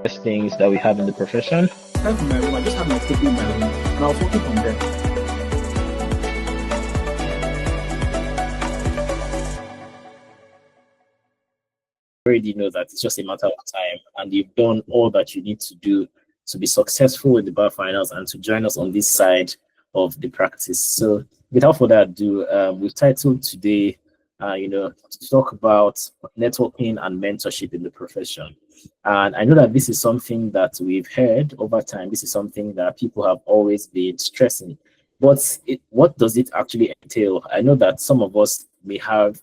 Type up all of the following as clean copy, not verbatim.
things that we have in the profession. That's my room. I just had my table in my room, and I was working from there. Already know that it's just a matter of time, and you've done all that you need to do to be successful with the bar finals and to join us on this side of the practice. So without further ado, we've titled today, to talk about networking and mentorship in the profession. And I know that this is something that we've heard over time. This is something that people have always been stressing. But what does it actually entail? I know that some of us may have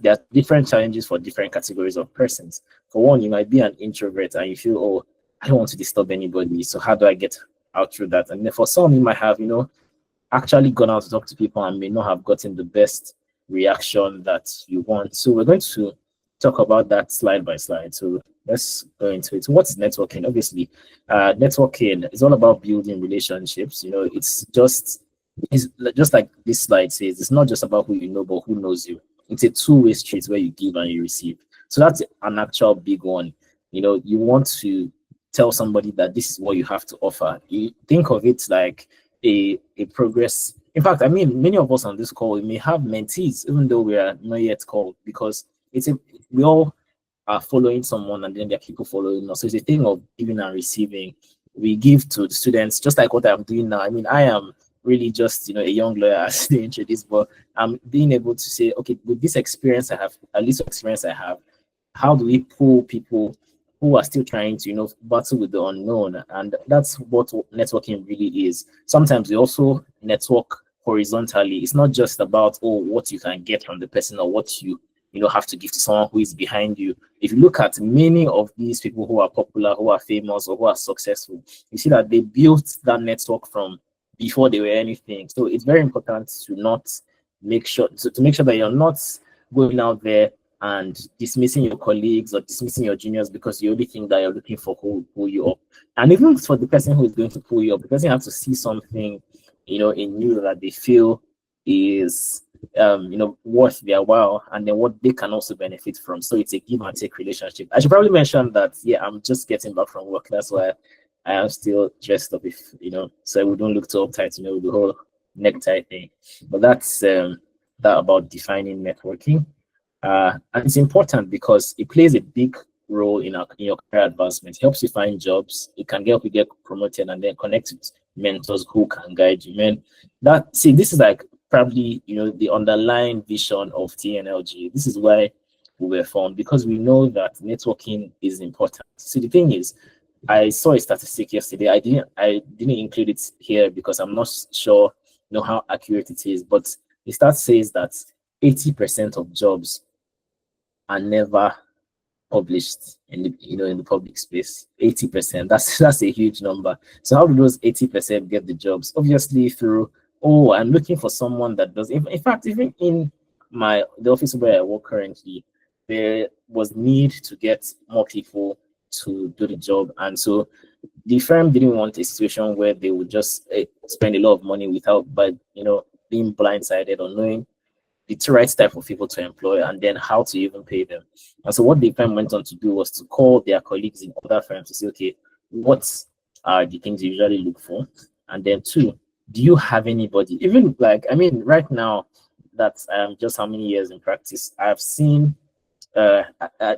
there are different challenges for different categories of persons. For one, you might be an introvert and you feel, oh, I don't want to disturb anybody. So how do I get out through that? And then for some, you might have, actually gone out to talk to people and may not have gotten the best reaction that you want. So we're going to talk about that slide by slide. So let's go into it. So what's networking? Obviously, networking is all about building relationships. It's just like this slide says, it's not just about who you know, but who knows you. It's a two-way street where you give and you receive. So that's an actual big one. You want to tell somebody that this is what you have to offer. You think of it like a progress. In fact, I mean, many of us on this call, we may have mentees, even though we are not yet called, because we all are following someone and then there are people following us. So it's a thing of giving and receiving. We give to the students, just like what I'm doing now. I mean, I am really just a young lawyer as they introduced, but I'm being able to say, okay, with this experience I have, at least experience I have, how do we pull people who are still trying to battle with the unknown? And that's what networking really is. Sometimes we also network horizontally. It's not just about what you can get from the person or what you have to give to someone who is behind you. If you look at many of these people who are popular, who are famous, or who are successful, you see that they built that network from before they were anything. So it's very important to make sure that you're not going out there and dismissing your colleagues or dismissing your juniors because you only think that you're looking for who pull you up. And even for the person who is going to pull you up, the person has to see something, in you that they feel is worth their while, and then what they can also benefit from. So it's a give and take relationship. I should probably mention that, I'm just getting back from work. That's why I am still dressed up, so we don't look too uptight, the whole necktie thing. But that's that about defining networking. And it's important because it plays a big role in your career advancement. It helps you find jobs. It can help you get promoted and then connect with mentors who can guide you. This is like probably, the underlying vision of TENLG. This is why we were formed, because we know that networking is important. So the thing is, I saw a statistic yesterday. I didn't include it here because I'm not sure how accurate it is, but the stat says that 80% of jobs are never published in the public space. 80%. That's a huge number. So how do those 80% get the jobs? Obviously through, I'm looking for someone that does. In fact, even in the office where I work currently, there was need to get more people to do the job, and so the firm didn't want a situation where they would just spend a lot of money being blindsided or knowing the right type of people to employ and then how to even pay them. And so what the firm went on to do was to call their colleagues in other firms to say, okay, what are the things you usually look for? And then two, do you have anybody? Even right now that just how many years in practice, I've seen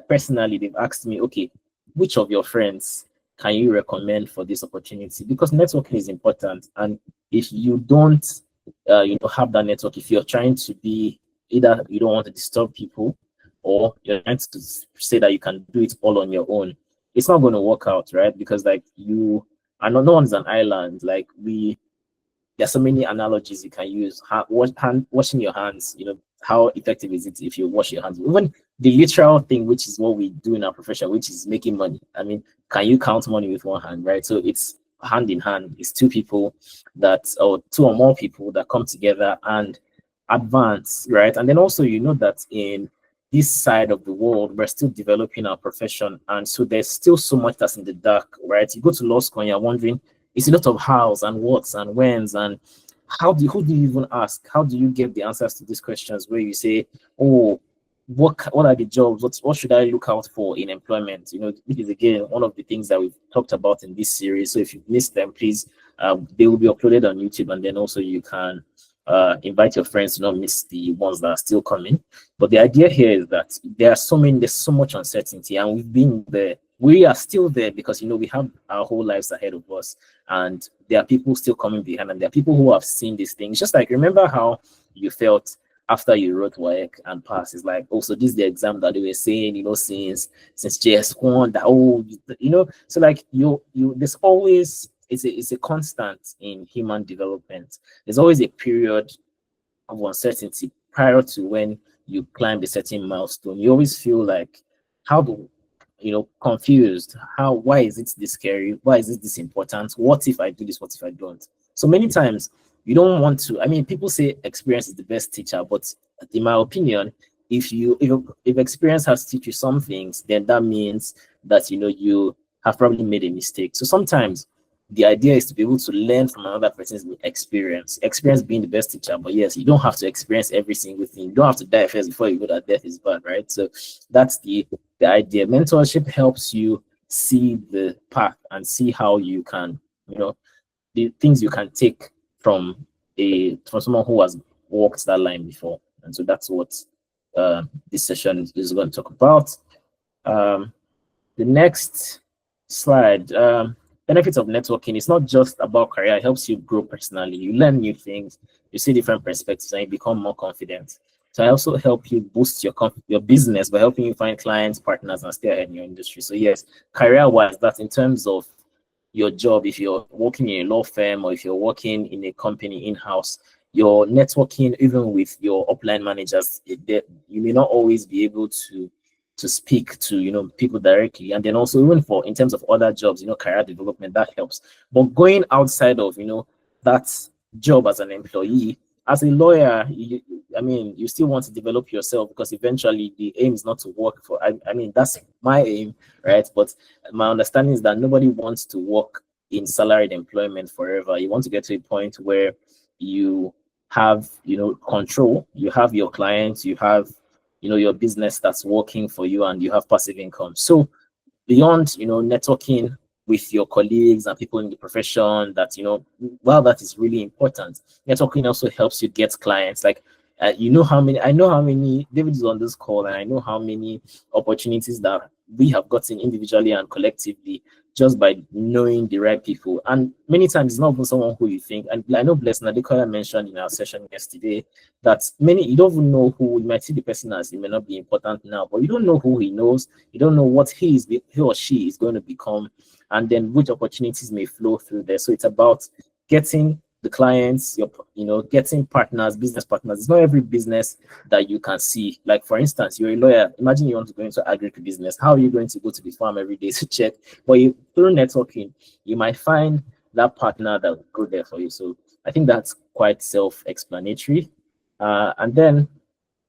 personally, they've asked me, okay, which of your friends can you recommend for this opportunity? Because networking is important. And if you don't have that network, if you're trying to be either you don't want to disturb people or you're trying to say that you can do it all on your own, it's not going to work out, right? Because you are no one's an island. There's so many analogies you can use. Washing your hands, how effective is it if you wash your hands? Even the literal thing, which is what we do in our profession, which is making money. I mean, can you count money with one hand, right? So it's hand in hand. It's two or more people that come together and advance, right? And then also, that in this side of the world, we're still developing our profession. And so there's still so much that's in the dark, right? You go to law school and you're wondering, it's a lot of hows and whats and whens, and who do you even ask? How do you get the answers to these questions where you say, what are the jobs? What should I look out for in employment? You know, this is again one of the things that we've talked about in this series. So if you missed them, please, they will be uploaded on YouTube, and then also you can invite your friends to not miss the ones that are still coming. But the idea here is that there's so much uncertainty, and we've been there. We are still there because we have our whole lives ahead of us, and there are people still coming behind, and there are people who have seen these things. Just like remember how you felt after you wrote WAEC and passed. It's like, oh, so this is the exam that they were saying, since JS1 that so like there's always it's a constant in human development. There's always a period of uncertainty prior to when you climb a certain milestone. You always feel like, how do confused, why is it this scary, why is it this important, what if I do this, what if I don't? So many times you don't want to. I mean, people say experience is the best teacher, but in my opinion, if experience has taught you some things, then that means that you have probably made a mistake. So sometimes the idea is to be able to learn from another person's experience being the best teacher. But yes, you don't have to experience every single thing. You don't have to die first before you know that death is bad, right? So that's the idea. Mentorship helps you see the path and see how you can, the things you can take from someone who has walked that line before. And so that's what this session is going to talk about. The next slide, benefits of networking. It's not just about career. It helps you grow personally. You learn new things, you see different perspectives, and you become more confident. So I also help you boost your business by helping you find clients, partners, and stay ahead in your industry. So yes, career-wise, that's in terms of your job. If you're working in a law firm or if you're working in a company in-house, your networking, even with your upline managers, you may not always be able to speak to people directly. And then also even in terms of other jobs, career development, that helps. But going outside of that job as an employee, as a lawyer, you still want to develop yourself, because eventually the aim is not to work for, I mean, that's my aim, right? But my understanding is that nobody wants to work in salaried employment forever. You want to get to a point where you have, control, you have your clients, you have, your business that's working for you, and you have passive income. So beyond, networking with your colleagues and people in the profession, that while that is really important, networking also helps you get clients. Like I know how many David is on this call, and I know how many opportunities that we have gotten individually and collectively just by knowing the right people. And many times it's not even someone who you think. And I know Blessing Adekoya mentioned in our session yesterday that you don't even know who. You might see the person as it may not be important now, but you don't know who he knows. You don't know what he or she is going to become, and then which opportunities may flow through there. So it's about getting the clients, getting partners, business partners. It's not every business that you can see. Like for instance, you're a lawyer. Imagine you want to go into agribusiness. How are you going to go to the farm every day to check? But through networking, you might find that partner that will go there for you. So I think that's quite self-explanatory. And then,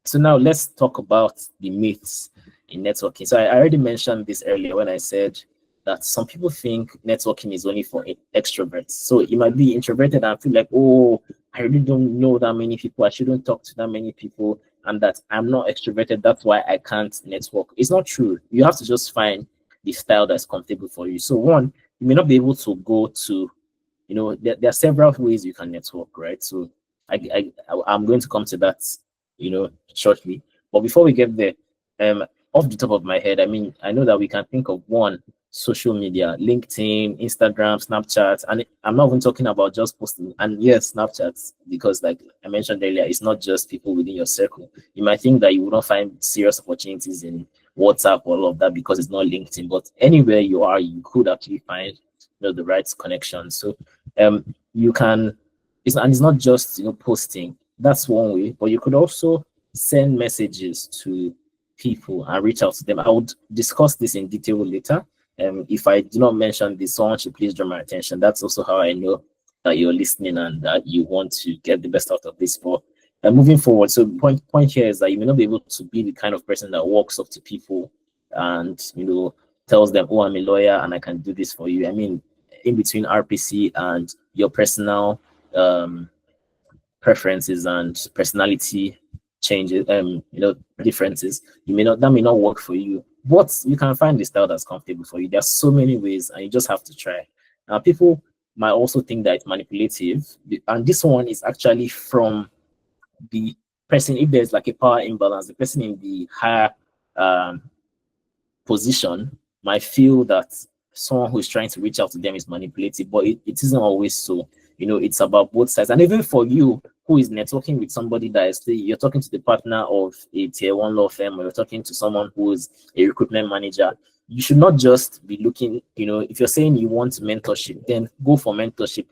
so now let's talk about the myths in networking. So I already mentioned this earlier when I said that some people think networking is only for extroverts. So you might be introverted and feel like, oh, I really don't know that many people, I shouldn't talk to that many people, and that I'm not extroverted, that's why I can't network. It's not true. You have to just find the style that's comfortable for you. So one, you may not be able to go to, there are several ways you can network, right? So I'm going to come to that, shortly. But before we get there, off the top of my head, I know that we can think of one, social media, LinkedIn, Instagram, Snapchat, and I'm not even talking about just posting. And yes, Snapchat, because like I mentioned earlier, it's not just people within your circle. You might think that you will not find serious opportunities in WhatsApp or all of that because it's not LinkedIn, but anywhere you are, you could actually find the right connection. So you can, it's not just posting. That's one way, but you could also send messages to people and reach out to them. I would discuss this in detail later. If I do not mention this, someone should please draw my attention. That's also how I know that you're listening and that you want to get the best out of this. But moving forward, so point here is that you may not be able to be the kind of person that walks up to people and tells them, oh, I'm a lawyer and I can do this for you. In between RPC and your personal preferences and personality, changes, differences. That may not work for you, but you can find the style that's comfortable for you. There's so many ways, and you just have to try. Now, people might also think that it's manipulative, and this one is actually from the person. If there's like a power imbalance, the person in the higher um, position might feel that someone who's trying to reach out to them is manipulative, but it isn't always so. It's about both sides. And even for you who is networking with somebody that is, you're talking to the partner of a tier one law firm, or you're talking to someone who is a recruitment manager, you should not just be looking, if you're saying you want mentorship, then go for mentorship.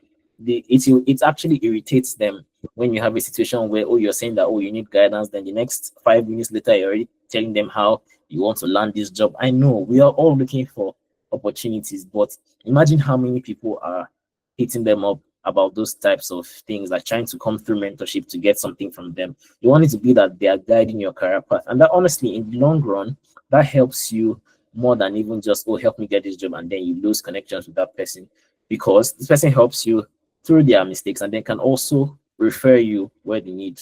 It actually irritates them when you have a situation where, you're saying that, you need guidance, then the next 5 minutes later, you're already telling them how you want to land this job. I know we are all looking for opportunities, but imagine how many people are hitting them up about those types of things, like trying to come through mentorship to get something from them. You want it to be that they are guiding your career path, and that honestly, in the long run, that helps you more than even just, help me get this job, and then you lose connections with that person, because this person helps you through their mistakes and then can also refer you where the need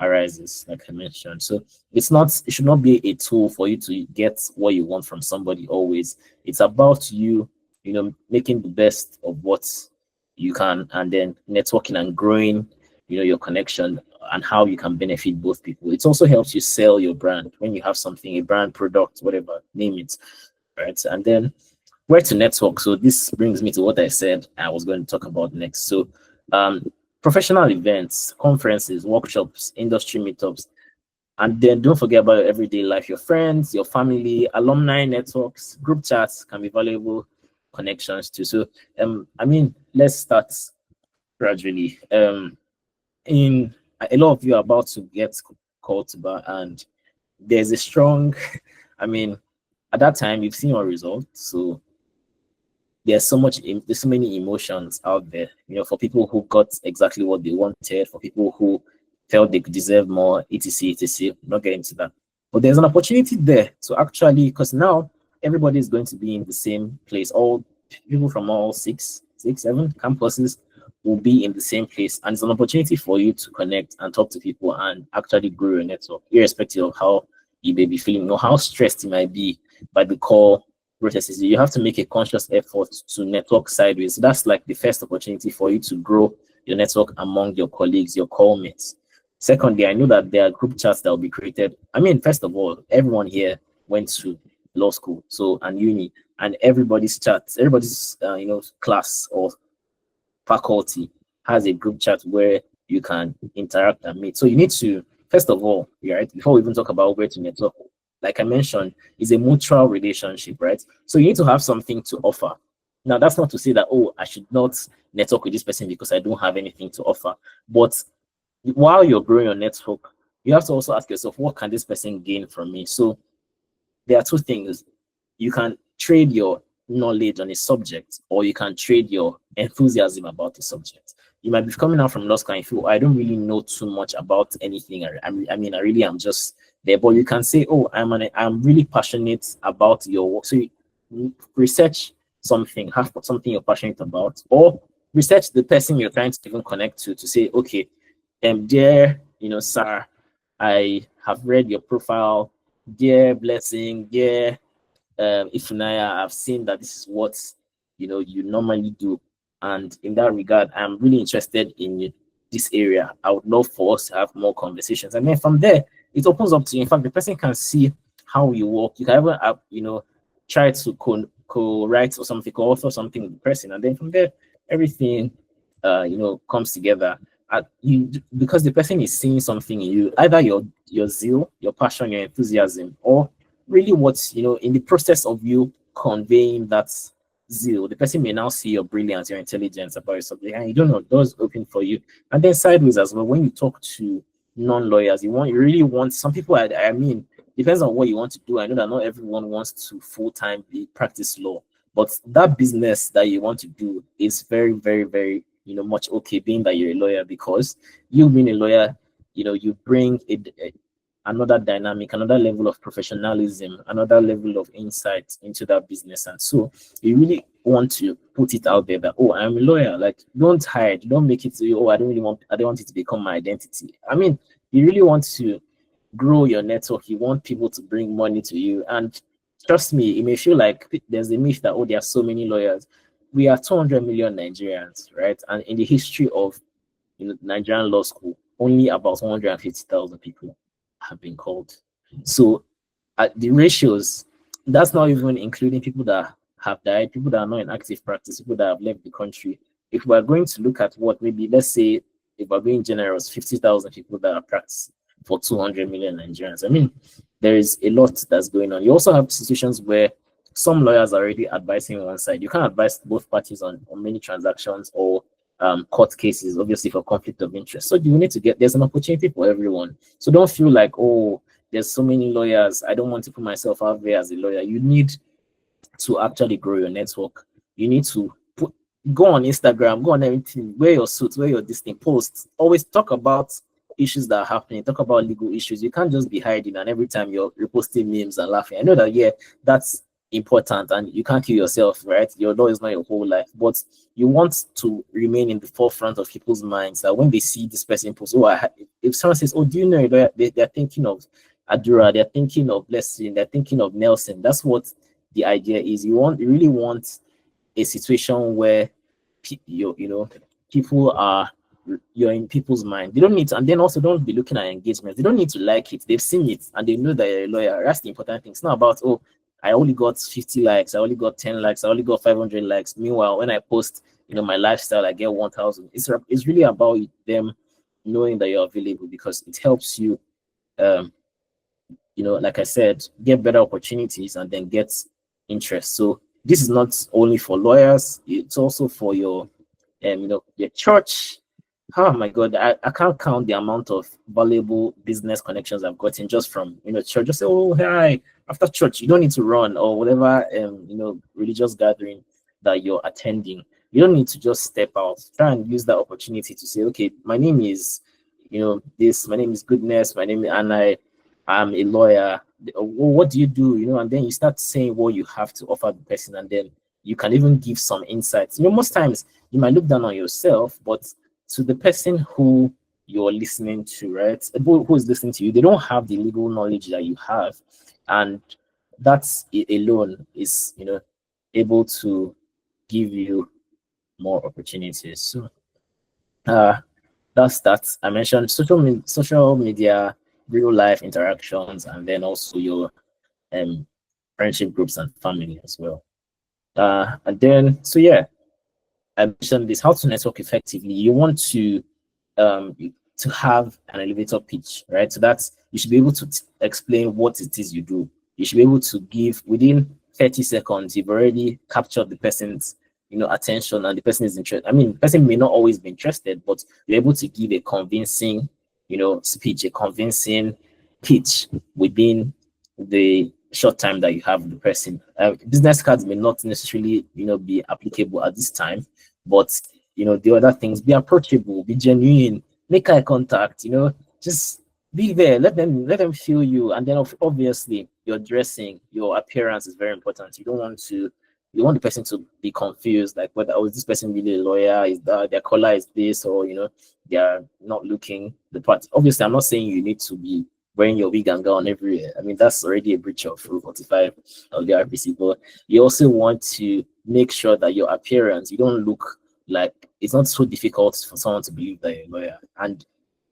arises, like I mentioned. So it should not be a tool for you to get what you want from somebody always. It's about you, making the best of what you can, and then networking and growing, your connection, and how you can benefit both people. It also helps you sell your brand when you have something, a brand, product, whatever, name it, right? And then where to network. So this brings me to what I said I was going to talk about next. So professional events, conferences, workshops, industry meetups, and then don't forget about your everyday life, your friends, your family, alumni networks, group chats can be valuable connections too. So let's start gradually. In a lot of you are about to get called to bar, and there's a strong at that time you've seen your results, so there's so many emotions out there, for people who got exactly what they wanted, for people who felt they could deserve more, etc. Not getting to that, but there's an opportunity there to actually, because now everybody is going to be in the same place. All people from all six, seven campuses will be in the same place, and it's an opportunity for you to connect and talk to people and actually grow your network, irrespective of how you may be feeling or how stressed you might be by the call processes. You have to make a conscious effort to network sideways. So that's like the first opportunity for you to grow your network among your colleagues, your call mates. Secondly, I know that there are group chats that will be created. First of all, everyone here went to law school, and uni, and everybody's class or faculty has a group chat where you can interact and meet. So you need to, first of all, right, before we even talk about where to network, like I mentioned, is a mutual relationship, right? So you need to have something to offer. Now, that's not to say that, I should not network with this person because I don't have anything to offer. But while you're growing your network, you have to also ask yourself, what can this person gain from me? So there are two things. You can trade your knowledge on a subject, or you can trade your enthusiasm about the subject. You might be coming out from law school and feel, I don't really know too much about anything. I really am just there. But you can say, I'm really passionate about your work. So you research something, have something you're passionate about, or research the person you're trying to even connect to say, okay, dear, sir, I have read your profile. Dear Blessing, dear Ifunaya, I've seen that this is what you normally do, and in that regard, I'm really interested in this area. I would love for us to have more conversations, and then from there, it opens up to you. In fact, the person can see how you work. You can even try to co-write or something, co-author something with the person, and then from there, everything comes together. Because the person is seeing something in you, either your zeal, your passion, your enthusiasm, or really what's in the process of you conveying that zeal, the person may now see your brilliance, your intelligence about your subject, and you don't know, doors open for you. And then sideways as well, when you talk to non-lawyers, you really want, some people, depends on what you want to do. I know that not everyone wants to full-time practice law, but that business that you want to do is very, very, very much okay being that you're a lawyer, because you being a lawyer, you bring another dynamic, another level of professionalism, another level of insight into that business. And so you really want to put it out there that, I'm a lawyer. Like, don't hide, don't make it so I don't want it to become my identity. You really want to grow your network. You want people to bring money to you. And trust me, it may feel like there's a myth that, oh, there are so many lawyers. We are 200 million Nigerians, right? And in the history of Nigerian law school, only about 150,000 people have been called. So at the ratios, that's not even including people that have died, people that are not in active practice, people that have left the country. If we're going to look at what maybe, let's say, if we're being generous, 50,000 people that are practicing for 200 million Nigerians. I mean, there is a lot that's going on. You also have situations where some lawyers are already advising one side. You can't advise both parties on many transactions or court cases, obviously for conflict of interest. So you need to there's an opportunity for everyone. So don't feel like, oh, there's so many lawyers, I don't want to put myself out there as a lawyer. You need to actually grow your network. You need to go on Instagram, go on everything, wear your suit, wear your distinct posts. Always talk about issues that are happening, talk about legal issues. You can't just be hiding and every time you're posting memes and laughing. I know that, yeah, that's important and you can't kill yourself, right? Your law is not your whole life, but you want to remain in the forefront of people's minds that when they see this person post, if someone says, oh, do you know, they're thinking of Adura, they're thinking of Blessing, they're thinking of Nelson. That's what the idea is. You really want a situation where people are, you're in people's mind. They don't need to, and then also don't be looking at engagement. They don't need to like it. They've seen it and they know that you're a lawyer. That's the important thing. It's not about, oh, I only got 50 likes, I only got 10 likes, I only got 500 likes. Meanwhile, when I post, my lifestyle, I get 1,000. It's really about them knowing that you're available because it helps you, like I said, get better opportunities and then get interest. So this is not only for lawyers, it's also for your your church. Oh my god, I can't count the amount of valuable business connections I've gotten just from church. Just say, oh hi, after church, you don't need to run or whatever religious gathering that you're attending. You don't need to just step out. Try and use that opportunity to say, okay, my name is my name is Goodness, and I'm a lawyer. What do you do? And then you start saying what you have to offer the person, and then you can even give some insights. Most times you might look down on yourself, but to the person who you're listening to, right? Who is listening to you, they don't have the legal knowledge that you have, and that's alone is able to give you more opportunities. So that's that. I mentioned social media, real life interactions, and then also your friendship groups and family as well. And then so yeah, I mentioned this, how to network effectively. You want to have an elevator pitch, right? So that's, you should be able to explain what it is you do. You should be able to give within 30 seconds, you've already captured the person's attention and the person is interested. I mean, the person may not always be interested, but you're able to give a convincing speech, a convincing pitch within the short time that you have with the person. Business cards may not necessarily be applicable at this time, but the other things, be approachable, be genuine, make eye contact, just be there, let them feel you. And then obviously your dressing, your appearance is very important. You want the person to be confused, like whether, oh, is this person really a lawyer, is that their color is this, or they are not looking the part. Obviously I'm not saying you need to be wearing your wig and gown everywhere. I mean, that's already a breach of Rule 45 of the RPC. But you also want to make sure that your appearance, you don't look like, it's not so difficult for someone to believe that you're a lawyer. And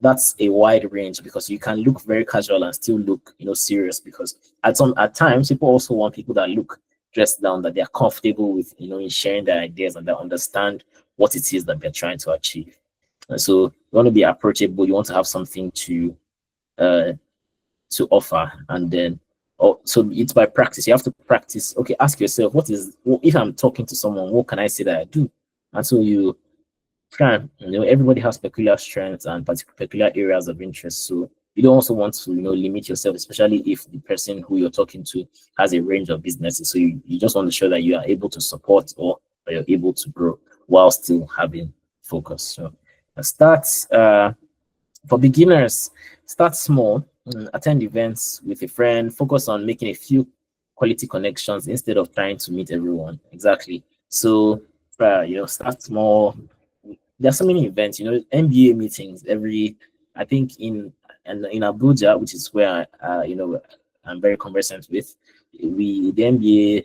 that's a wide range because you can look very casual and still look serious, because at times people also want people that look dressed down, that they're comfortable with in sharing their ideas and they understand what it is that they're trying to achieve. And so you want to be approachable, you want to have something to offer, and then so it's by practice. You have to practice. Okay, ask yourself, if I'm talking to someone, what can I say that I do? And so you try, everybody has peculiar strengths and peculiar areas of interest, so you don't also want to limit yourself, especially if the person who you're talking to has a range of businesses. So you just want to show that you are able to support or you're able to grow while still having focus. So start for beginners, start small, attend events with a friend, focus on making a few quality connections instead of trying to meet everyone. Exactly. So start small. There's so many events, MBA meetings I think in and in Abuja, which is where I'm very conversant with, the MBA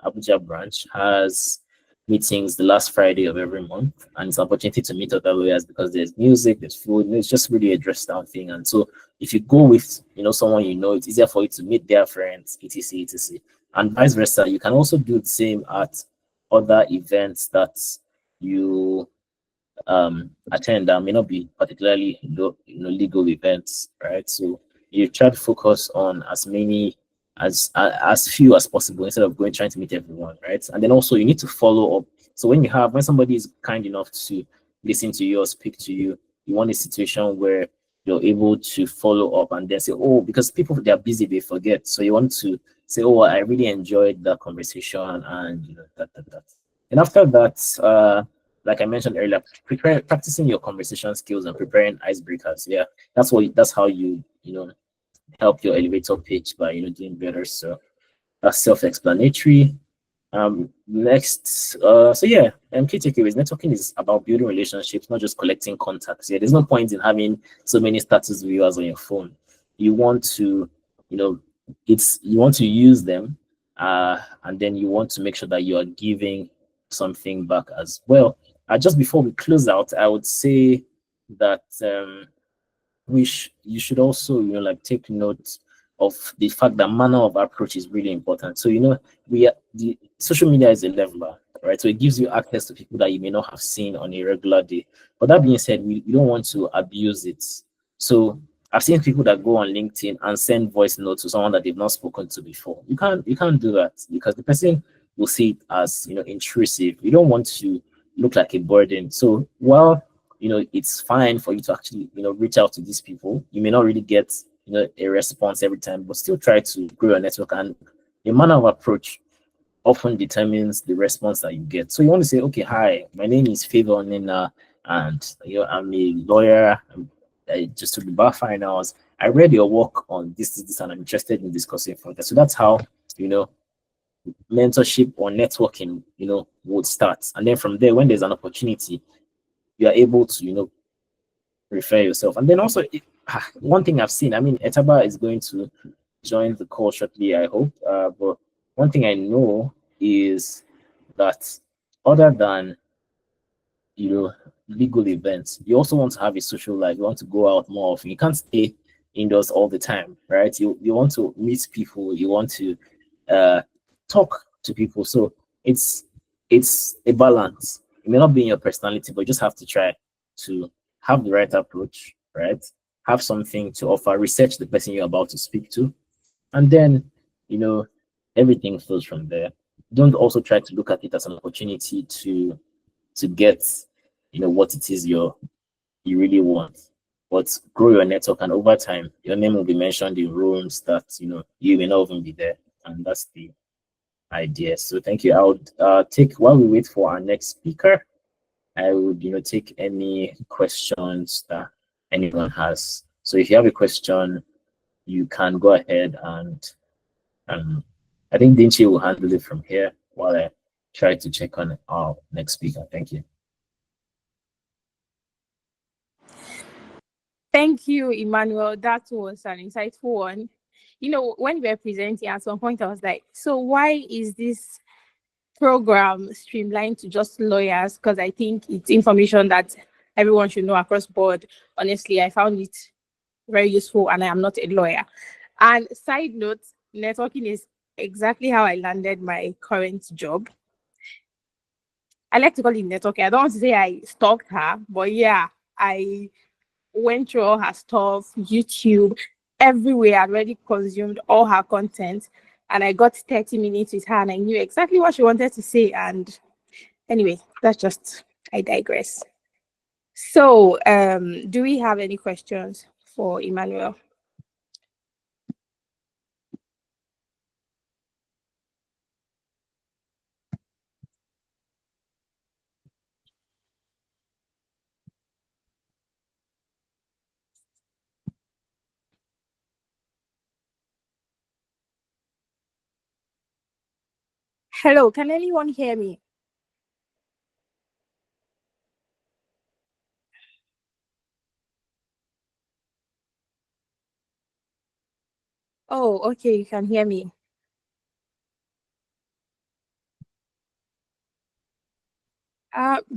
Abuja branch has meetings the last Friday of every month, and it's an opportunity to meet other lawyers because there's music, there's food, it's just really a dress down thing. And so if you go with someone it's easier for you to meet their friends, etc, etc, and vice versa. You can also do the same at other events that you attend that may not be particularly legal events, right? So you try to focus on as many as few as possible instead of trying to meet everyone, right? And then also you need to follow up. So when somebody is kind enough to listen to you or speak to you, you want a situation where you're able to follow up and then say, oh, because people, they're busy, they forget. So you want to say, oh, I really enjoyed that conversation, and that. And after that, like I mentioned earlier, practicing your conversation skills and preparing icebreakers. Yeah, that's how you help your elevator pitch by doing better. So that's self-explanatory. Next, so yeah, key takeaways. Networking is about building relationships, not just collecting contacts. Yeah, there's no point in having so many status viewers on your phone. You want to, you want to use them, and then you want to make sure that you are giving something back as well. Just before we close out, I would say that you should also like take note of the fact that manner of approach is really important. So the social media is a leveler, right? So it gives you access to people that you may not have seen on a regular day. But that being said, we don't want to abuse it. So I've seen people that go on LinkedIn and send voice notes to someone that they've not spoken to before. You can't do that, because the person will see it as intrusive. You don't want to look like a burden. So while it's fine for you to actually reach out to these people, you may not really get a response every time, but still try to grow your network. And the manner of approach often determines the response that you get. So you want to say, okay, hi, my name is Favor Nina, and I'm a lawyer. I just took the bar finals. I read your work on this, and I'm interested in discussing further. So that's how mentorship or networking would start. And then from there, when there's an opportunity, you are able to refer yourself. And then also one thing I've seen, I mean, Etaba is going to join the call shortly, I hope. But one thing I know is that other than legal events, you also want to have a social life. You want to go out more often. You can't stay indoors all the time, right? You want to meet people. You want to talk to people. So it's a balance. It may not be in your personality, but you just have to try to have the right approach, right? Have something to offer, research the person you're about to speak to, and then everything flows from there. Don't also try to look at it as an opportunity to get what it is you really want, but grow your network, and over time your name will be mentioned in rooms that you may not even be there, and that's the idea. So thank you. I would take, while we wait for our next speaker, I would take any questions that anyone has. So if you have a question, you can go ahead, and I think Dinchi will handle it from here while I try to check on our next speaker. Thank you. Thank you, Emmanuel. That was an insightful one. When we were presenting, at some point I was like, so why is this program streamlined to just lawyers? Because I think it's information that everyone should know across board. Honestly, I found it very useful, and I am not a lawyer. And side note, networking is exactly how I landed my current job. I like to call it networking. I don't want to say I stalked her, but yeah, I went through all her stuff, YouTube, everywhere. I'd already consumed all her content, and I got 30 minutes with her, and I knew exactly what she wanted to say. And anyway, I digress. So, do we have any questions for Emmanuel? Hello, can anyone hear me? Oh, okay, you can hear me.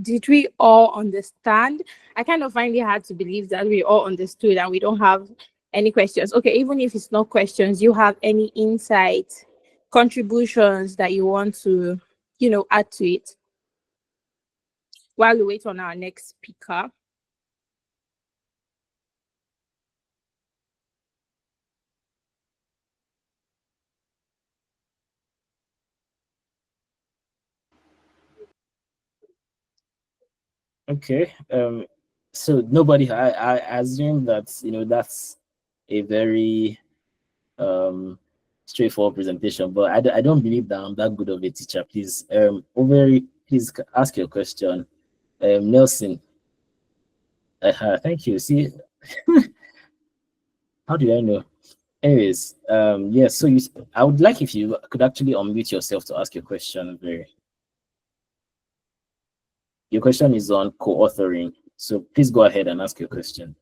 Did we all understand? I kind of find it hard to believe that we all understood and we don't have any questions. Okay, even if it's not questions, you have any insight, contributions that you want to, add to it while we wait on our next speaker. Okay. So nobody. I assume that that's a very straightforward presentation, but I don't believe that I'm that good of a teacher. Please, please ask your question. Nelson. Thank you. See, how do I know? Anyways, yes. So I would like if you could actually unmute yourself to ask your question. Your question is on co-authoring. So please go ahead and ask your question.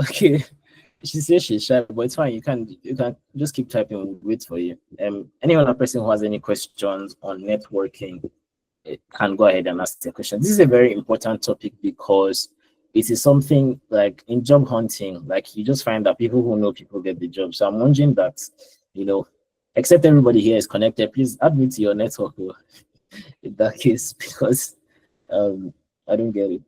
Okay. She says she's shy, but it's fine. You can just keep typing. We'll wait for you. Any other person who has any questions on networking can go ahead and ask their question. This is a very important topic because it is something like in job hunting, like you just find that people who know people get the job. So I'm wondering that, except everybody here is connected, please add me to your network in that case because I don't get it.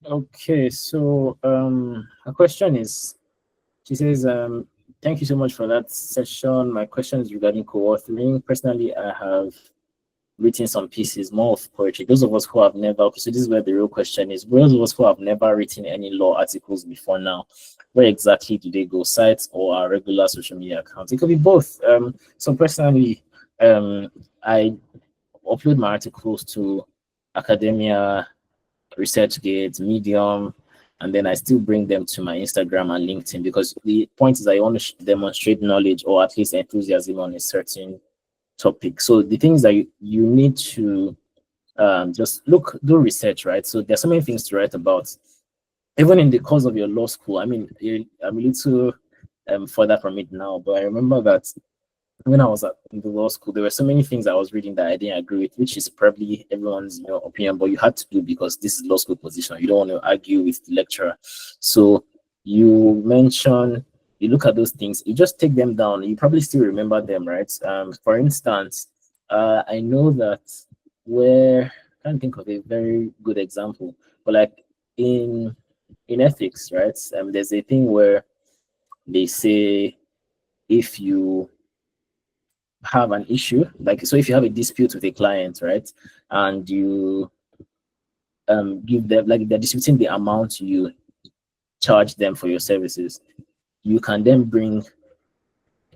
Okay, so her question is, she says, thank you so much for that session. My question is regarding co-authoring. Personally, I have written some pieces, more of poetry. Those of us who have never, okay, so this is where the real question is. Those of us who have never written any law articles before now, where exactly do they go? Sites or our regular social media accounts? It could be both. So personally, I upload my articles to academia, ResearchGate, Medium, and then I still bring them to my Instagram and LinkedIn because the point is I want to demonstrate knowledge or at least enthusiasm on a certain topic. So the things that you need to just do research, right? So there's so many things to write about. Even in the course of your law school, I mean, I'm a little further from it now, but I remember that when I was in the law school, there were so many things I was reading that I didn't agree with, which is probably everyone's opinion, but you had to do because this is law school position. You don't want to argue with the lecturer. So you look at those things, you just take them down. You probably still remember them, right? For instance, I know that where I can't think of a very good example, but like in ethics, right? There's a thing where they say if you have an issue, like so if you have a dispute with a client, right, and you give them, like they're disputing the amount you charge them for your services, you can then bring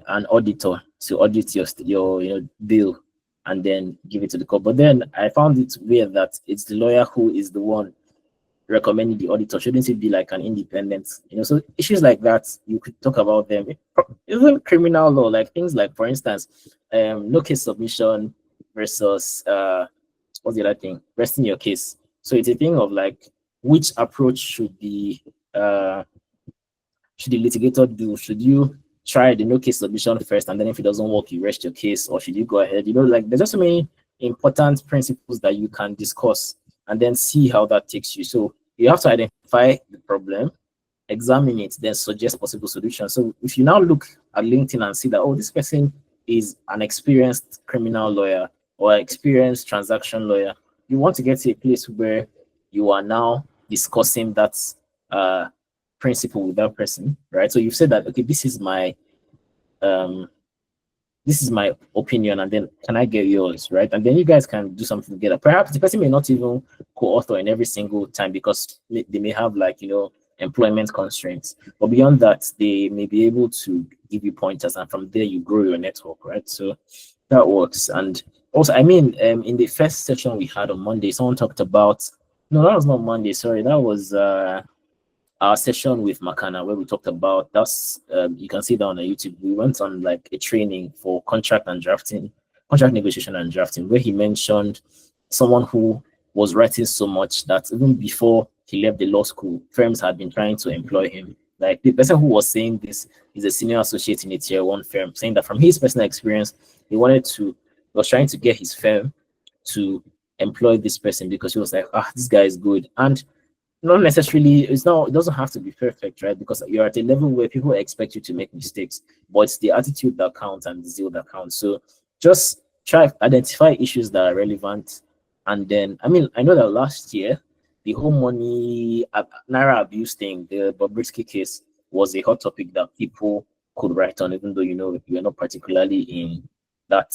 an auditor to audit your bill and then give it to the court. But then I found it weird that it's the lawyer who is the one recommending the auditor. Shouldn't it be like an independent? So issues like that, you could talk about them. Even criminal law, like things like, for instance, no case submission versus what's the other thing? Resting your case. So it's a thing of like which approach should the litigator do? Should you try the no case submission first, and then if it doesn't work, you rest your case, or should you go ahead? Like there's just so many important principles that you can discuss and then see how that takes you. So you have to identify the problem, examine it, then suggest possible solutions. So if you now look at LinkedIn and see that, oh, this person is an experienced criminal lawyer or experienced transaction lawyer, you want to get to a place where you are now discussing that principle with that person, right? So you've said that, okay, um this is my opinion, and then can I get yours, right? And then you guys can do something together. Perhaps the person may not even co-author in every single time because they may have, like, employment constraints. But beyond that, they may be able to give you pointers, and from there you grow your network, right? So that works. And also, I mean, in the first session we had on Monday, someone talked about, no, that was not Monday. Sorry, that was our session with Makana, where we talked about that's you can see that on YouTube. We went on like a training for contract negotiation and drafting, where he mentioned someone who was writing so much that even before he left the law school, firms had been trying to employ him. Like, the person who was saying this is a senior associate in a tier 1 firm, saying that from his personal experience, he was trying to get his firm to employ this person because he was like, this guy is good. And not necessarily, it doesn't have to be perfect, right? Because you're at a level where people expect you to make mistakes, but it's the attitude that counts and the zeal that counts. So just try identify issues that are relevant. And then, I mean, I know that last year the whole money naira abuse thing, the Bobrisky case, was a hot topic that people could write on, even though you're not particularly in that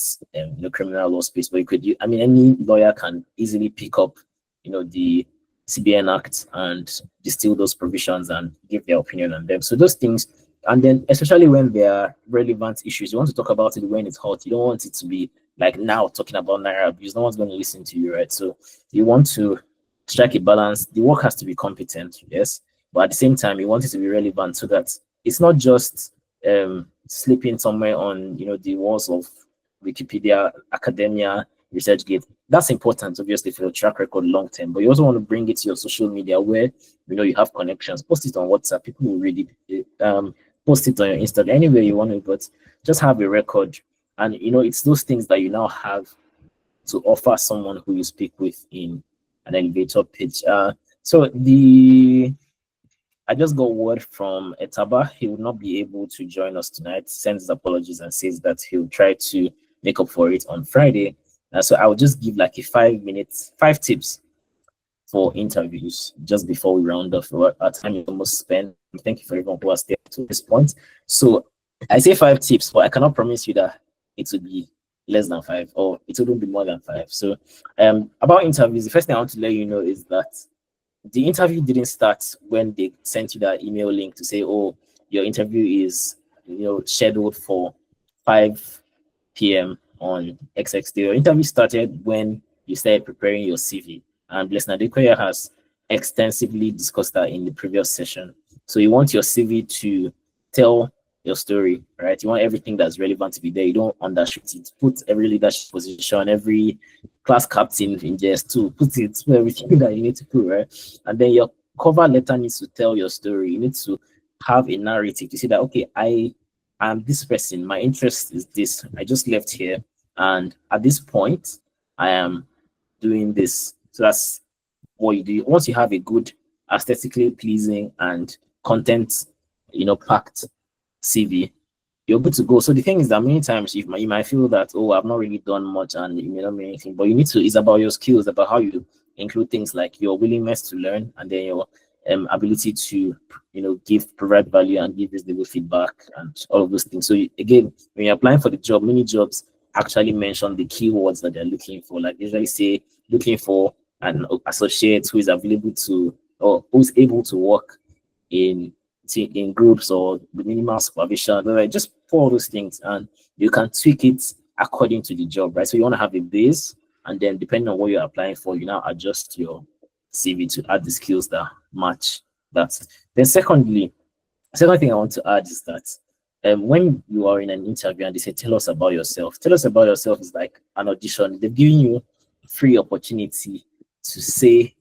criminal law space. But I mean, any lawyer can easily pick up the CBN Act and distill those provisions and give their opinion on them. So those things, and then especially when there are relevant issues, you want to talk about it when it's hot. You don't want it to be like now talking about naira abuse. No one's going to listen to you, right? So you want to strike a balance. The work has to be competent, yes, but at the same time, you want it to be relevant so that it's not just sleeping somewhere on the walls of Wikipedia, academia, ResearchGate. That's important, obviously, for your track record long term, but you also want to bring it to your social media where you have connections. Post it on WhatsApp, people will read it. Post it on your Instagram, anywhere you want to, but just have a record. And it's those things that you now have to offer someone who you speak with in an elevator pitch. I just got word from Etaba. He will not be able to join us tonight. Sends his apologies and says that he'll try to make up for it on Friday. So I will just give like a 5 tips for interviews just before we round off. Our time is almost spent. Thank you for everyone who has stayed to this point. So I say 5 tips, but I cannot promise you that it will be less than 5 or it wouldn't be more than 5. So about interviews, the first thing I want to let you know is that the interview didn't start when they sent you that email link to say, oh, your interview is scheduled for 5 p.m. on XX Day. Your interview started when you started preparing your CV, and Blessing Adekoya has extensively discussed that in the previous session. So you want your CV to tell your story, right? You want everything that's relevant to be there. You don't undershoot it. Put every leadership position, every class captain in JS2, put everything that you need to put, right? And then your cover letter needs to tell your story. You need to have a narrative to say that, okay, I am this person, my interest is this, I just left here, and at this point I am doing this. So that's what you do. Once you have a good, aesthetically pleasing and content packed CV, you're good to go. So the thing is that many times you might feel that, oh, I've not really done much and you may not mean anything, but you need to, it's about your skills, about how you include things like your willingness to learn, and then your ability to provide value and give reasonable feedback and all of those things. So again, when you're applying for the job, many jobs actually mention the keywords that they're looking for. Like, usually say looking for an associate who is available to, or who's able to work in groups or with minimal supervision. Like, just for all those things, and you can tweak it according to the job, right? So you want to have a base, and then depending on what you're applying for, you now adjust your CV to add the skills that match that. Then second thing I want to add is that when you are in an interview and they say, tell us about yourself is like an audition. They've given you free opportunity to say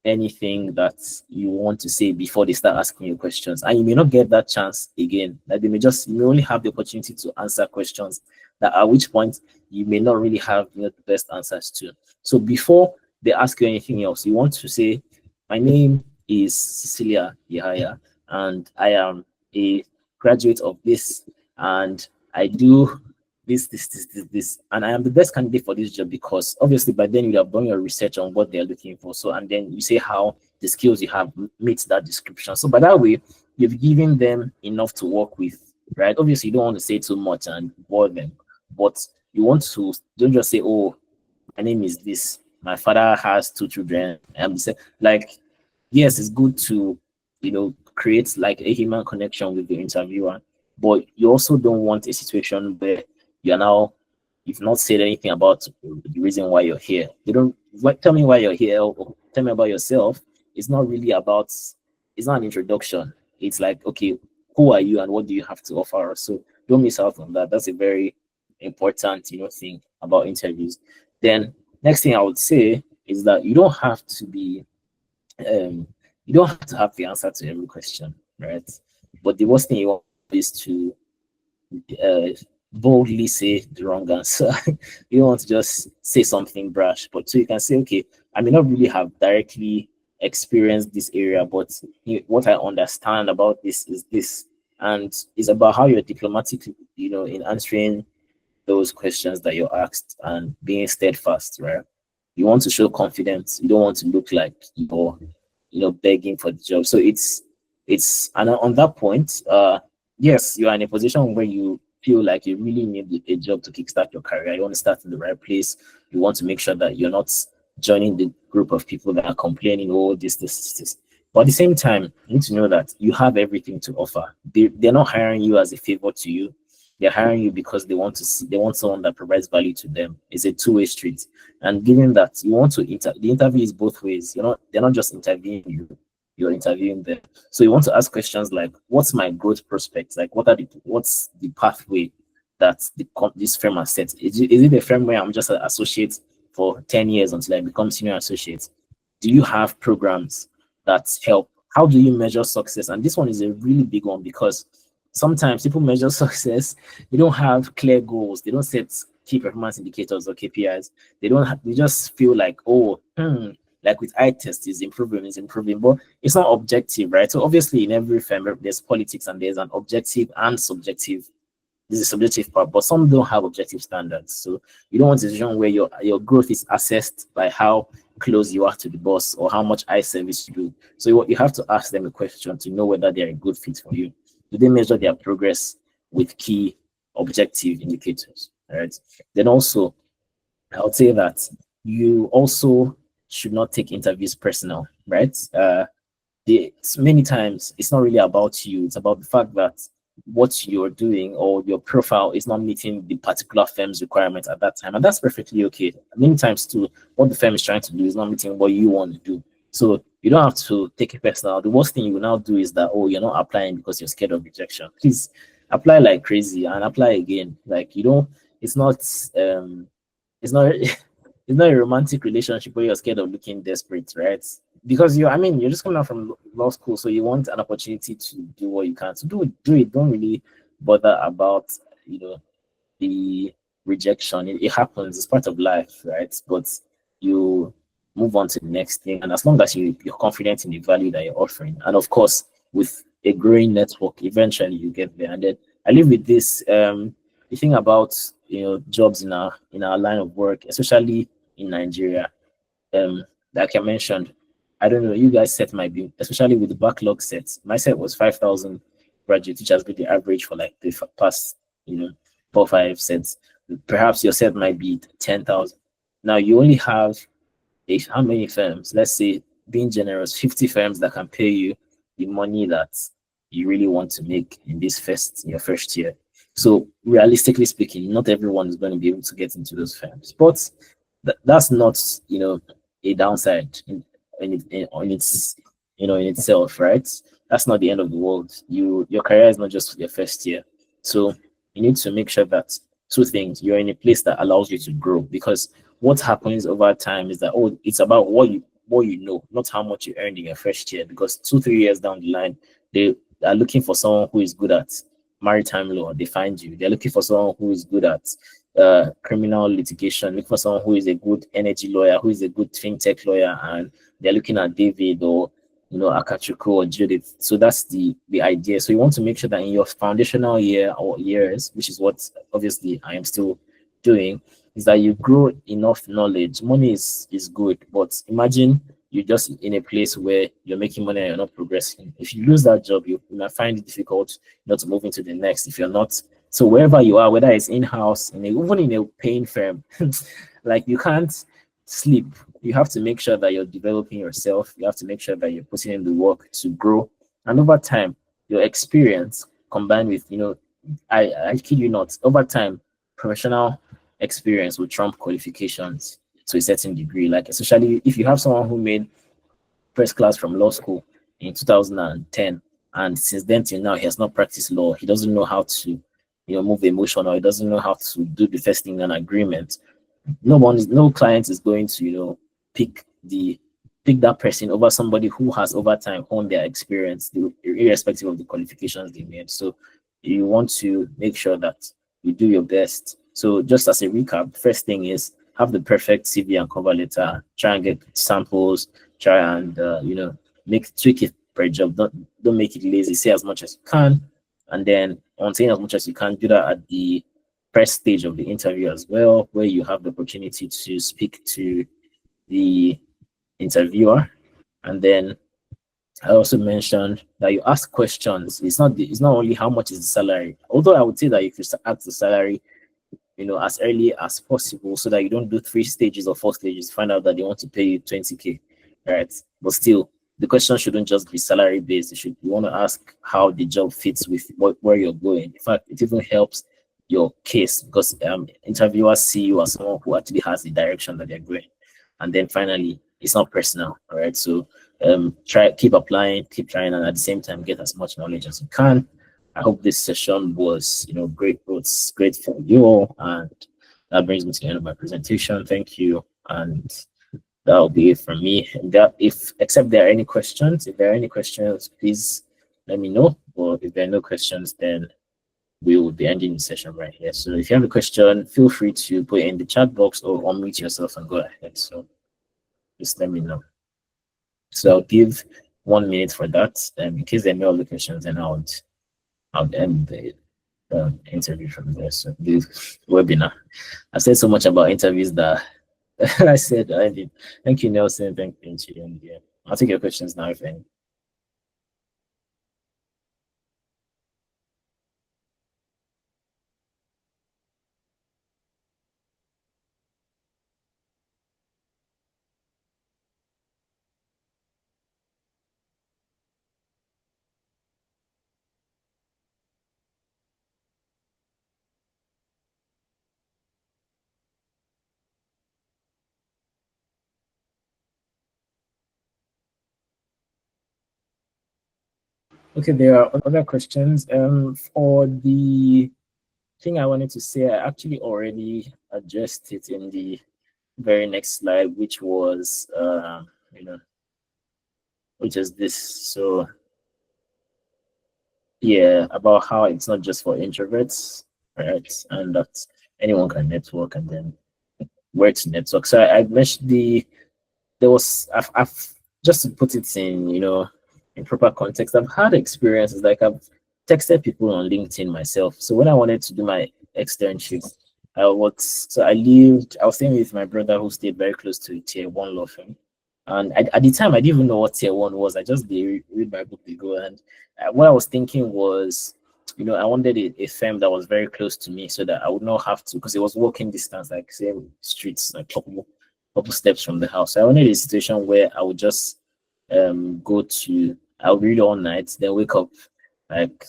anything that you want to say before they start asking you questions, and you may not get that chance again. Like, you may only have the opportunity to answer questions that at which point you may not really have the best answers to. So before they ask you anything else, you want to say, my name is Cecilia Yahaya, and I am a graduate of this, and I do this, and I am the best candidate for this job because obviously by then you have done your research on what they're looking for. So, and then you say how the skills you have meets that description. So by that way, you've given them enough to work with, right? Obviously, you don't want to say too much and bore them, but you want to don't just say, "Oh, my name is this. My father has 2 children." Like, yes, it's good to, create like a human connection with the interviewer, but you also don't want a situation where you've not said anything about the reason why you're here. You don't tell me why you're here or tell me about yourself. It's not really about, it's not an introduction. It's like, okay, who are you and what do you have to offer us? So don't miss out on that. That's a very important, thing about interviews. Then next thing I would say is that you don't have to have the answer to every question, right? But the worst thing you want is to uh, boldly say the wrong answer. You don't want to just say something brash, but so you can say, okay, I may not really have directly experienced this area, but what I understand about this is this, and it's about how you're diplomatic, in answering those questions that you're asked and being steadfast, right? You want to show confidence. You don't want to look like you're, begging for the job. So it's and on that point, yes, you are in a position where you feel like you really need a job to kickstart your career. You want to start in the right place. You want to make sure that you're not joining the group of people that are complaining, oh, this. But at the same time, you need to know that you have everything to offer. They're not hiring you as a favor to you. They're hiring you because they want someone that provides value to them. It's a two-way street. And given that you want to the interview is both ways. They're not just interviewing you, you're interviewing them. So you want to ask questions like, what's my growth prospects? Like, what's the pathway that this firm has set? Is it a firm where I'm just an associate for 10 years until I become senior associate? Do you have programs that help? How do you measure success? And this one is a really big one because sometimes people measure success. They don't have clear goals. They don't set key performance indicators or KPIs. They just feel like, oh, like with eye test is improving, but it's not objective, right? So obviously in every firm there's politics and there's an objective and subjective. This is a subjective part, but some don't have objective standards. So you don't want a situation where your growth is assessed by how close you are to the boss or how much eye service you do. So you have to ask them a question to know whether they're a good fit for you. Do they measure their progress with key objective indicators? All right. Then also, I would say that you also should not take interviews personal, right? Many times it's not really about you. It's about the fact that what you're doing or your profile is not meeting the particular firm's requirements at that time. And that's perfectly okay. Many times too, what the firm is trying to do is not meeting what you want to do. So you don't have to take it personal. The worst thing you will now do is that, oh, you're not applying because you're scared of rejection. Please apply like crazy and apply again. Like, it's not it's not it's not a romantic relationship where you're scared of looking desperate, right? Because you're just coming out from law school, so you want an opportunity to do what you can. So do it. Don't really bother about the rejection. It happens. It's part of life, right? But you move on to the next thing, and as long as you're confident in the value that you're offering, and of course with a growing network, eventually you get there. And then I live with this the thing about jobs in our line of work, especially in Nigeria. Like I mentioned, I don't know, you guys set might be, especially with the backlog sets. My set was 5,000 graduates, which has been the average for like the past 4-5 sets. Perhaps your set might be 10,000. Now you only have how many firms? Let's say, being generous, 50 firms that can pay you the money that you really want to make in your first year. So realistically speaking, not everyone is going to be able to get into those firms, but that's not a downside in itself, right? That's not the end of the world. Your career is not just your first year, so you need to make sure that two things: you're in a place that allows you to grow, because what happens over time is that, it's about what you know, not how much you earned in your first year, because 2-3 years down the line, they are looking for someone who is good at maritime law. They find you. They're looking for someone who is good at criminal litigation, looking for someone who is a good energy lawyer, who is a good fintech lawyer, and they're looking at David or Akachuku or Judith. So that's the idea. So you want to make sure that in your foundational year or years, which is what obviously I am still doing, is that you grow enough knowledge. Money is good, but imagine you're just in a place where you're making money and you're not progressing. If you lose that job, you might find it difficult not to move into the next if you're not. So wherever you are, whether it's in-house, even in a paying firm, like you can't sleep. You have to make sure that you're developing yourself. You have to make sure that you're putting in the work to grow. And over time, your experience combined with, I kid you not, over time, professional experience will trump qualifications to a certain degree. Like, especially if you have someone who made first class from law school in 2010, and since then till now, he has not practiced law. He doesn't know how to, move emotion, or he doesn't know how to do the first thing in an agreement. No client is going to pick that person over somebody who has over time honed their experience, irrespective of the qualifications they made. So you want to make sure that you do your best. So just as a recap, first thing is have the perfect CV and cover letter. Try and get samples. Try and tweak it per job. Don't make it lazy. Say as much as you can, and then on saying as much as you can, do that at the first stage of the interview as well, where you have the opportunity to speak to the interviewer. And then I also mentioned that you ask questions. It's not only how much is the salary, although I would say that you could ask the salary as early as possible, so that you don't do 3 stages or 4 stages, find out that they want to pay you 20K, right? But still, the question shouldn't just be salary based. You want to ask how the job fits with where you're going. In fact, it even helps your case, because interviewers see you as someone who actually has the direction that they're going. And then finally, it's not personal, all right? So keep applying, keep trying, and at the same time, get as much knowledge as you can. I hope this session was, great. It's great for you all, and that brings me to the end of my presentation. Thank you, and that'll be it from me. Except there are any questions, if there are any questions, please let me know. Or if there are no questions, then we will be ending the session right here. So if you have a question, feel free to put it in the chat box or unmute yourself and go ahead. So just let me know. So I'll give 1 minute for that. In case there are no other questions, then I'll end the interview from there. So the webinar. I've said so much about interviews that I said I did. Thank you, Nelson. Thank you. Yeah. I'll take your questions now, if any. Okay, there are other questions. For the thing I wanted to say, I actually already addressed it in the very next slide, which was, which is this. So, yeah, about how it's not just for introverts, right? And that anyone can network, and then where to network. So I mentioned I've just to put it in, in proper context, I've had experiences, like I've texted people on LinkedIn myself. So when I wanted to do my externship, I was staying with my brother, who stayed very close to a tier 1 law firm. And at the time, I didn't even know what tier 1 was. I just read my book, go. And what I was thinking was, I wanted a firm that was very close to me, so that I would not have to, because it was walking distance, like say streets, like couple steps from the house. So I wanted a situation where I would just I'll read all night, then wake up like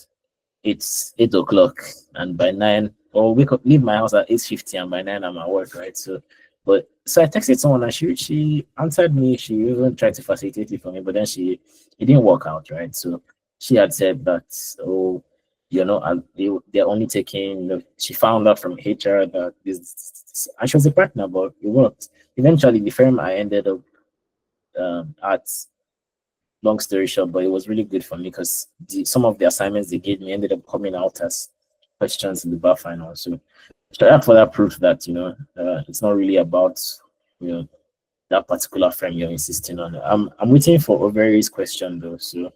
it's 8 o'clock, and by 9, or leave my house at 8:50, and by 9 I'm at work, right? So I texted someone, and she answered me. She even tried to facilitate it for me, but then it didn't work out, right? So she had said that, they're only taking, she found out from HR that and she was a partner, but it worked. Eventually, the firm I ended up at, long story short, but it was really good for me, because some of the assignments they gave me ended up coming out as questions in the bar final. So that for that proof that it's not really about that particular firm you're insisting on. I'm waiting for Overy's question though, so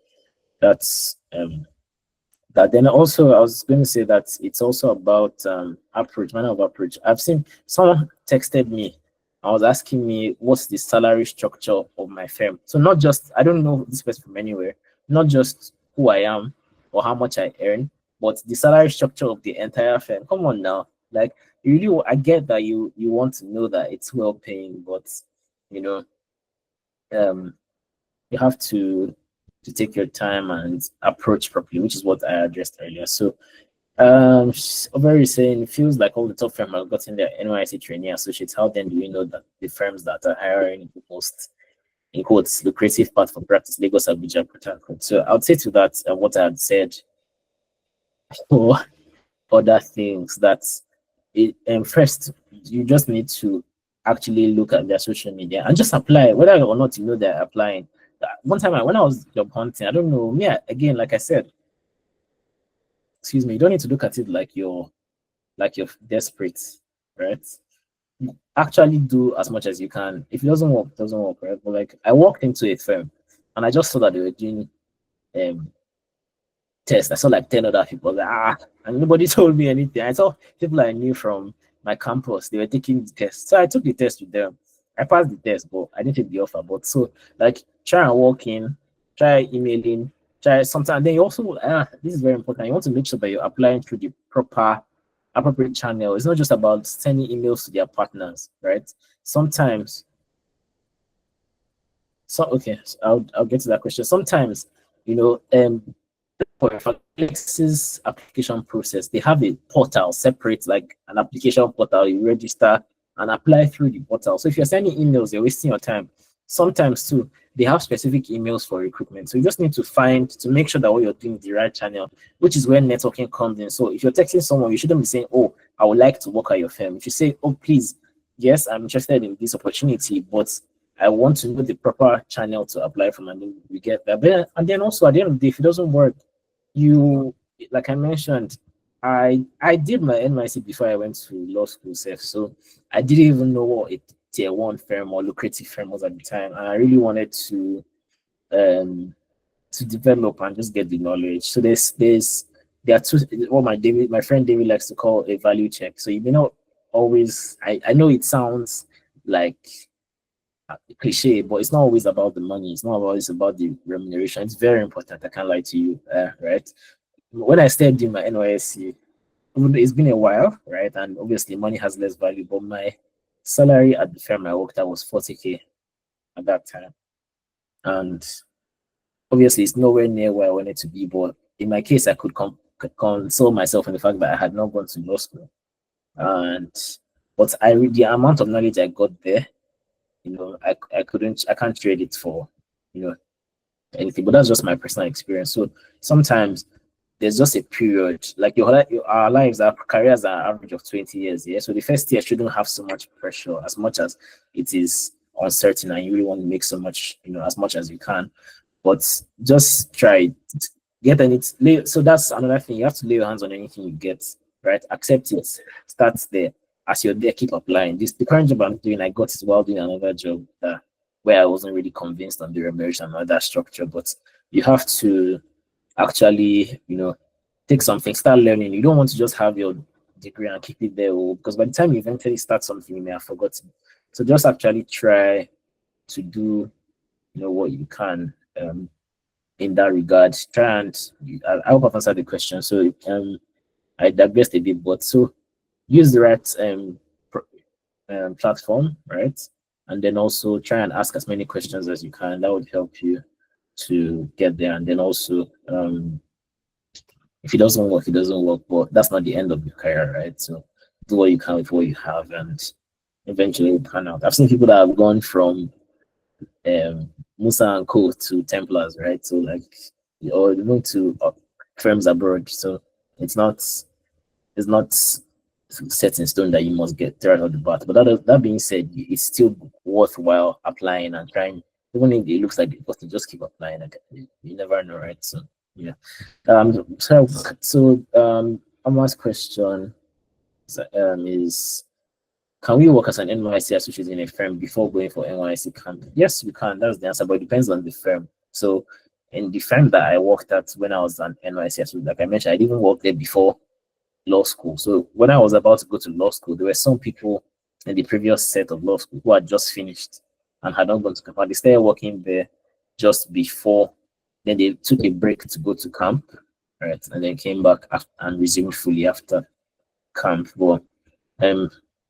that's that. Then also I was going to say that it's also about approach, manner of approach. I've seen someone texted me. I was asking me what's the salary structure of my firm. So not just, I don't know this person from anywhere, not just who I am or how much I earn, but the salary structure of the entire firm. Come on now, like you really, I get that you want to know that it's well paying, but you know, um, you have to take your time and approach properly, which is what I addressed earlier. So very saying it feels like all the top firms have gotten their NYC trainee associates. How then do we know that the firms that are hiring the most, in quotes, lucrative path for practice, Lagos, Abuja, Port Harcourt? So I would say to that what I had said for other things that it first you just need to actually look at their social media and just apply, whether or not you know they're applying. One time when I was job hunting, I don't know, me again, like I said, excuse me, you don't need to look at it like you're desperate, right? Actually do as much as you can. If it doesn't work, it doesn't work, right? But like I walked into a firm and I just saw that they were doing test. I saw like 10 other people, like, and nobody told me anything. I saw people I knew from my campus, they were taking the test. So I took the test with them. I passed the test, but I didn't take the offer. But so like try and walk in, try emailing, try sometimes. Then you also this is very important. You want to make sure that you're applying through the appropriate channel. It's not just about sending emails to their partners, right? Sometimes okay, so I'll get to that question. Sometimes, you know, for Flex's application process, they have a portal separate, like an application portal. You register and apply through the portal. So if you're sending emails, you're wasting your time. Sometimes too, they have specific emails for recruitment. So you just need to make sure that what you're doing is the right channel, which is where networking comes in. So if you're texting someone, you shouldn't be saying, "Oh, I would like to work at your firm." If you say, "Oh, please, yes, I'm interested in this opportunity, but I want to know the proper channel to apply from," and then we get that. But and then also at the end of the day, if it doesn't work, you, like I mentioned, I did my NYC before I went to law school self, so I didn't even know what a tier one firm or lucrative firm was at the time, and I really wanted to develop and just get the knowledge. So there are two, what my friend David likes to call a value check. So you may not always, I know it sounds like cliche, but it's not always about the money. It's not always about the remuneration. It's very important. I can't lie to you, right? When I started doing my NYSC, it's been a while, right? And obviously, money has less value. But my salary at the firm I worked at was 40K at that time, and obviously, it's nowhere near where I wanted to be. But in my case, I could console myself in the fact that I had not gone to law school, and but the amount of knowledge I got there, you know, I can't trade it for, you know, anything. But that's just my personal experience. So sometimes there's just a period, like our lives, our careers are average of 20 years. Yeah. So the first year shouldn't have so much pressure as much as it is uncertain and you really want to make so much, you know, as much as you can. But just try get any. So that's another thing. You have to lay your hands on anything you get, right? Accept it. Start there. As you're there, keep applying. The current job I'm doing, I got it while doing another job where I wasn't really convinced on the remuneration and that structure. But you have to actually, you know, take something, start learning. You don't want to just have your degree and keep it there, because by the time you eventually start something, you may have forgotten. So just actually try to do, you know, what you can in that regard. Try and I hope I've answered the question. So I digressed a bit, but so use the right platform, right? And then also try and ask as many questions as you can. That would help you to get there. And then also, if it doesn't work, it doesn't work. But that's not the end of your career, right? So do what you can with what you have, and eventually it'll pan out. I've seen people that have gone from Musa and Co to Templars, right? So like, or going to firms abroad. So it's not set in stone that you must get right out the bat. But that being said, it's still worthwhile applying and trying, even if it looks like it, but just keep applying. You never know, right? So yeah. So Ama's question is can we work as an NYC associate in a firm before going for NYC camp? Yes, you can. That's the answer, but it depends on the firm. So in the firm that I worked at when I was an NYC associate, like I mentioned, I didn't work there before law school. So when I was about to go to law school, there were some people in the previous set of law school who had just finished and had not gone to camp. And they started working there just before. Then they took a break to go to camp, right? And then came back and resumed fully after camp. But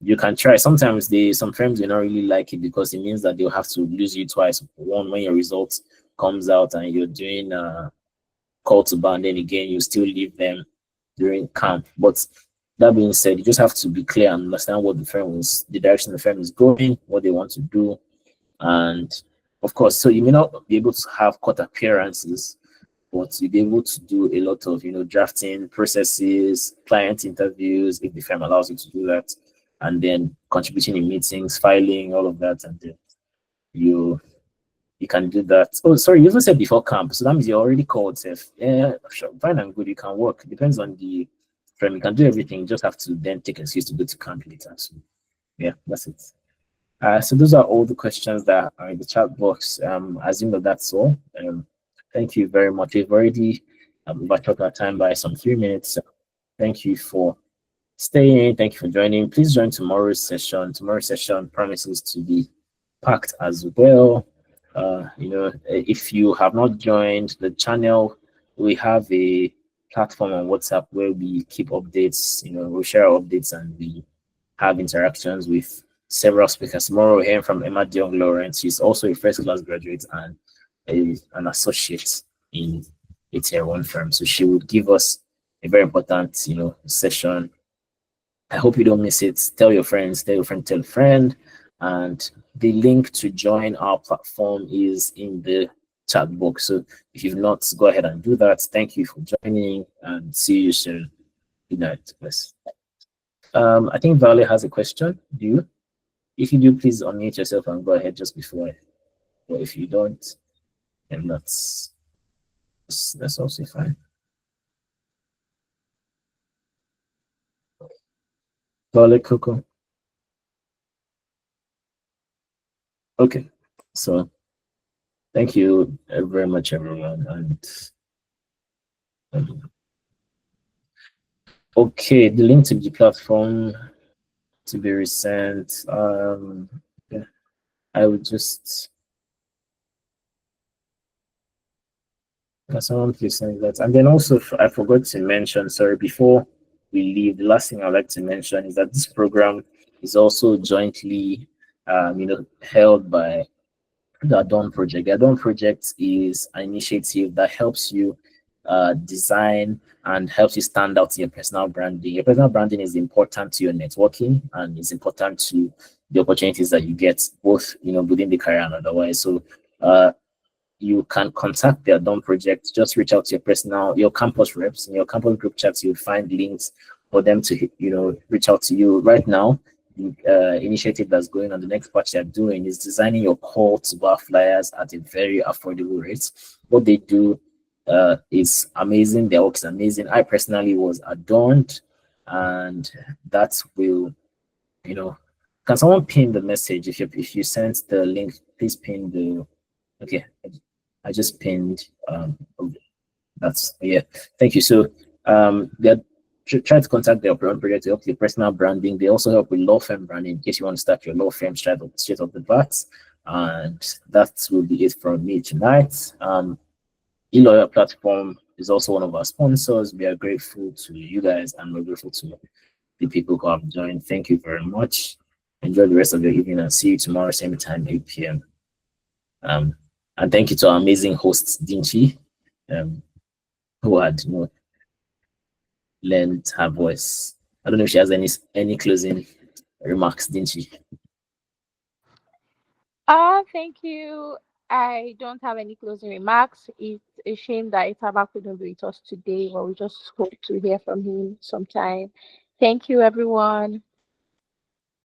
you can try. Sometimes some firms do not really like it because it means that they'll have to lose you twice. One, when your results comes out and you're doing call to bar, and then again you still leave them during camp. But that being said, you just have to be clear and understand what the direction the firm is going, what they want to do, and of course, so you may not be able to have court appearances, but you'll be able to do a lot of drafting processes, client interviews if the firm allows you to do that, and then contributing in meetings, filing, all of that, and then you can do that. Oh, sorry, you also said before camp, so that means you're already called safe. Yeah, sure, fine and good. You can work. Depends on the firm. You can do everything. You just have to then take an excuse to go to camp later. So yeah, that's it. So those are all the questions that are in the chat box. I assume that's all. Thank you very much. We've already overshot our time by some 3 minutes. So thank you for staying. Thank you for joining. Please join tomorrow's session. Tomorrow's session promises to be packed as well. If you have not joined the channel, we have a platform on WhatsApp where we keep updates. We share updates and we have interactions with several speakers. Tomorrow we're hearing from Emma Young Lawrence. She's also a first class graduate and an associate in a tier 1 firm. So she would give us a very important, session. I hope you don't miss it. Tell your friends, tell a friend. And the link to join our platform is in the chat box. So if you've not, go ahead and do that. Thank you for joining and see you soon. Good night. Yes. I think Vale has a question. Do you? If you do, please unmute yourself and go ahead just before. Or if you don't, then that's also fine. Vale Coco. Okay, so thank you very much, everyone. And okay, the link to the platform to be resent. Yeah, I would just someone please send that. And then also, I forgot to mention. Sorry, before we leave, the last thing I'd like to mention is that this program is also jointly, held by the Adorn Project. The Adorn Project is an initiative that helps you design and helps you stand out in your personal branding. Your personal branding is important to your networking and it's important to the opportunities that you get, both within the career and otherwise. So you can contact the Adorn Project. Just reach out to your campus reps. In your campus group chats, you'll find links for them to reach out to you. Right now, the initiative that's going on, the next part they're doing is designing your call to bar flyers at a very affordable rate. What they do is amazing. Their work is amazing. I personally was adorned, and that will, can someone pin the message? If you sent the link, please pin the. Okay, I just pinned. That's yeah. Thank you. So they're try to contact the Adorn Project to help with personal branding. They also help with law firm branding in case you want to start your law firm straight off the bat. And that will be it from me tonight. eLawyer platform is also one of our sponsors. We are grateful to you guys and we're grateful to the people who have joined. Thank you very much. Enjoy the rest of your evening and see you tomorrow, same time, 8 p.m. And thank you to our amazing hosts, Dinchi, who had lent her voice. I don't know if she has any closing remarks, didn't she? Thank you. I don't have any closing remarks. It's a shame that Eteh couldn't be with us today, but we just hope to hear from him sometime. Thank you, everyone.